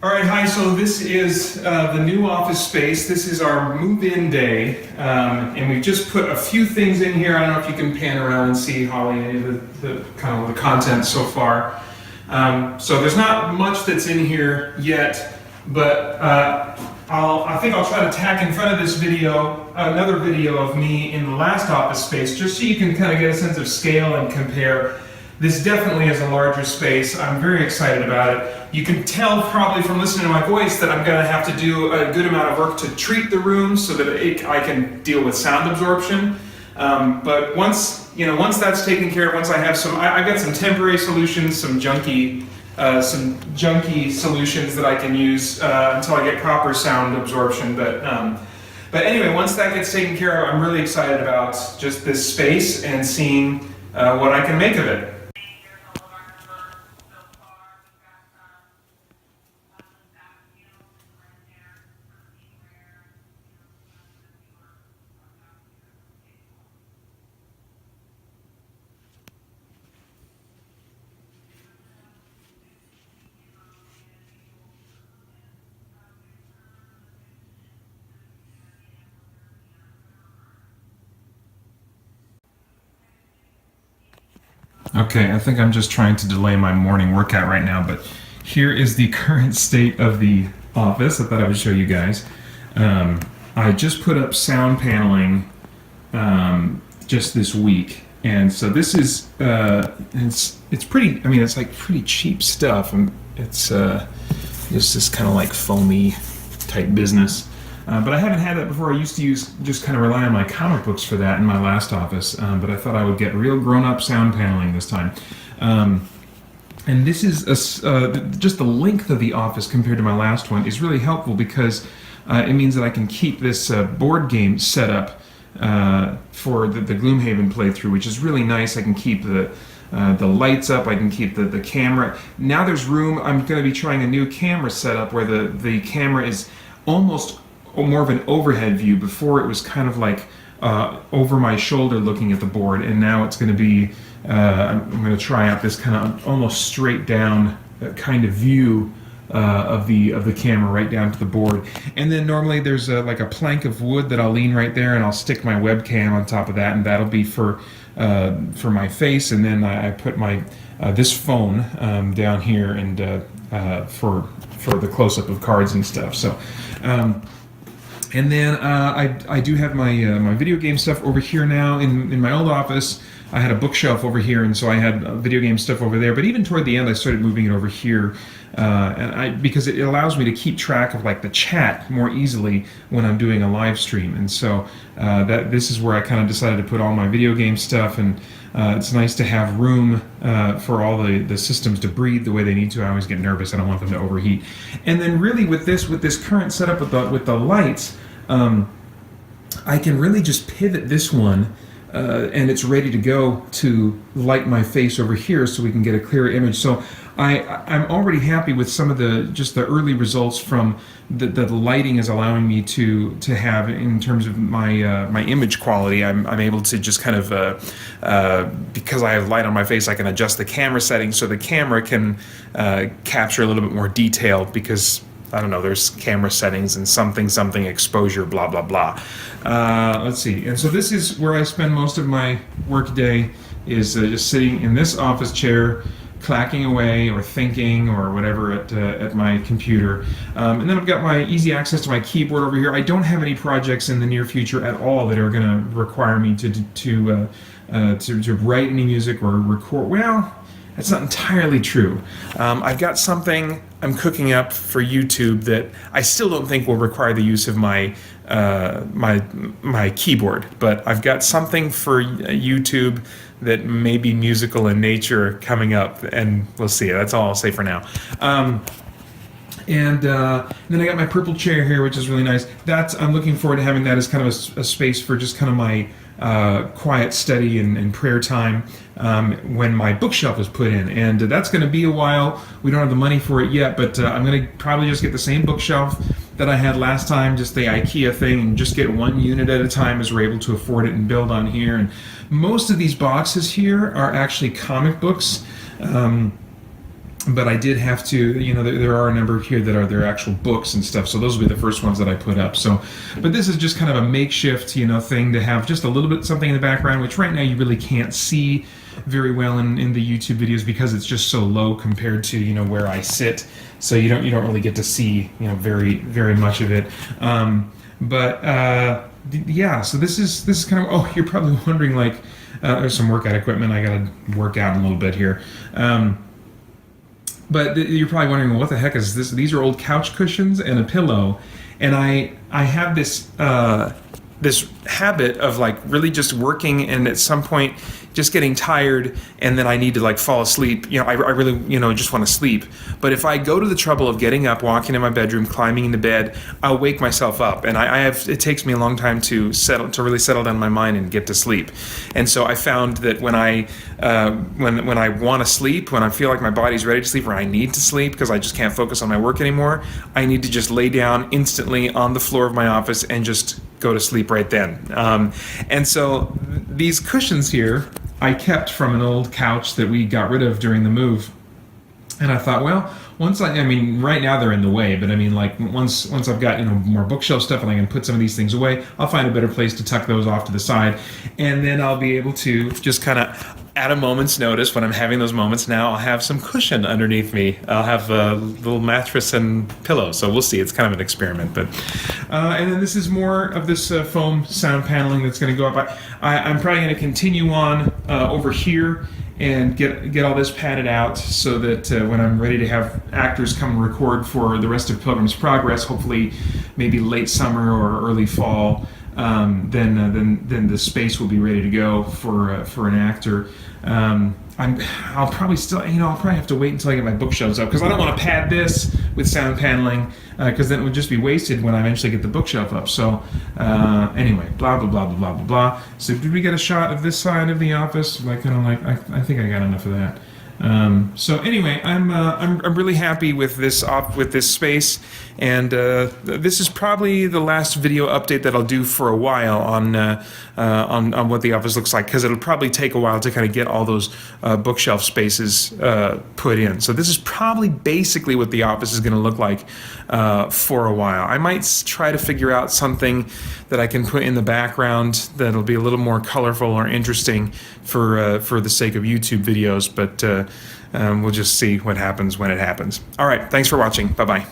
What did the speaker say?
All right, hi. So this is the new office space. This is our move-in day, and we've just put a few things in here. I don't know if you can pan around and see, Holly, any of the kind of the content so far. So there's not much that's in here yet, but I think I'll try to tack in front of this video another video of me in the last office space, just so you can kind of get a sense of scale and compare. This definitely is a larger space. I'm very excited about it. You can tell probably from listening to my voice that I'm going to have to do a good amount of work to treat the room so that I can deal with sound absorption. But once that's taken care of, once I have I've got some temporary solutions, some junky solutions that I can use until I get proper sound absorption. But anyway, once that gets taken care of, I'm really excited about just this space and seeing what I can make of it. Okay, I think I'm just trying to delay my morning workout right now, but here is the current state of the office. I thought I would show you guys. I just put up sound paneling just this week, and so this is it's pretty. I mean, it's like pretty cheap stuff, and it's this kind of like foamy type business. But I haven't had that before. I used to just kind of rely on my comic books for that in my last office, but I thought I would get real grown-up sound paneling this time. And this is just the length of the office compared to my last one is really helpful because it means that I can keep this board game set up for the Gloomhaven playthrough, which is really nice. I can keep the lights up, I can keep the camera. Now there's room. I'm going to be trying a new camera setup where the camera is almost more of an overhead view. Before it was kind of like over my shoulder looking at the board, and now it's going to be I'm going to try out this kind of almost straight down kind of view of the camera right down to the board. And then normally there's like a plank of wood that I'll lean right there, and I'll stick my webcam on top of that, and that'll be for my face. And then I put my this phone down here and for the close-up of cards and stuff. So. And then I do have my video game stuff over here now. In my old office, I had a bookshelf over here, and so I had video game stuff over there. But even toward the end, I started moving it over here, because it allows me to keep track of like the chat more easily when I'm doing a live stream. And so this is where I kind of decided to put all my video game stuff, and it's nice to have room for all the systems to breathe the way they need to. I always get nervous. I don't want them to overheat. And then really with this current setup with the lights, I can really just pivot this one and it's ready to go to light my face over here so we can get a clearer image. So I'm already happy with some of the early results from the lighting is allowing me to have in terms of my image quality. I'm able to just kind of because I have light on my face, I can adjust the camera settings so the camera can capture a little bit more detail, because I don't know, there's camera settings and something exposure, blah, blah, blah. Let's see. And so this is where I spend most of my work day, is just sitting in this office chair, clacking away or thinking or whatever at my computer. And then I've got my easy access to my keyboard over here. I don't have any projects in the near future at all that are going to require me to write any music or record. Well, that's not entirely true. I've got something I'm cooking up for YouTube that I still don't think will require the use of my keyboard, but I've got something for YouTube that may be musical in nature coming up, and we'll see. That's all I'll say for now. And then I got my purple chair here, which is really nice. I'm looking forward to having that as kind of a space for just kind of my quiet study and prayer time when my bookshelf is put in. And that's going to be a while. We don't have the money for it yet, but I'm going to probably just get the same bookshelf that I had last time, just the IKEA thing, and just get one unit at a time as we're able to afford it and build on here. And most of these boxes here are actually comic books. but I did have to, there are a number here that are their actual books and stuff, so those will be the first ones that I put up. So, but this is just kind of a makeshift, thing to have just a little bit something in the background, which right now you really can't see very well in the YouTube videos because it's just so low compared to, where I sit. So you don't really get to see, very, very much of it. Yeah, so this is kind of, oh, you're probably wondering, like, there's some workout equipment. I got to work out a little bit here. But you're probably wondering, well, what the heck is this? These are old couch cushions and a pillow. And I have this this habit of, like, really just working, and at some point just getting tired, and then I need to, like, fall asleep. I really, just want to sleep. But if I go to the trouble of getting up, walking in my bedroom, climbing into bed, I'll wake myself up. And it takes me a long time to really settle down my mind and get to sleep. And so I found that when I want to sleep, when I feel like my body's ready to sleep, or I need to sleep because I just can't focus on my work anymore, I need to just lay down instantly on the floor of my office and just go to sleep right then. And so these cushions here I kept from an old couch that we got rid of during the move. And I thought, well, right now they're in the way, but like once I've got, more bookshelf stuff and I can put some of these things away, I'll find a better place to tuck those off to the side. And then I'll be able to just kind of, at a moment's notice, when I'm having those moments now, I'll have some cushion underneath me. I'll have a little mattress and pillow. So we'll see. It's kind of an experiment. But and then this is more of this foam sound paneling that's going to go up. I'm probably going to continue on over here and get all this padded out so that when I'm ready to have actors come and record for the rest of Pilgrim's Progress, hopefully maybe late summer or early fall, then the space will be ready to go for an actor. I'll probably have to wait until I get my bookshelves up, because I don't want to pad this with sound paneling, because then it would just be wasted when I eventually get the bookshelf up. So anyway, blah blah blah blah blah blah blah. So did we get a shot of this side of the office? I think I got enough of that. So anyway, I'm really happy with this space, and this is probably the last video update that I'll do for a while on what the office looks like, because it'll probably take a while to kind of get all those bookshelf spaces put in. So this is probably basically what the office is going to look like for a while. I might try to figure out something that I can put in the background that'll be a little more colorful or interesting for the sake of YouTube videos, but we'll just see what happens when it happens. All right, thanks for watching. Bye-bye.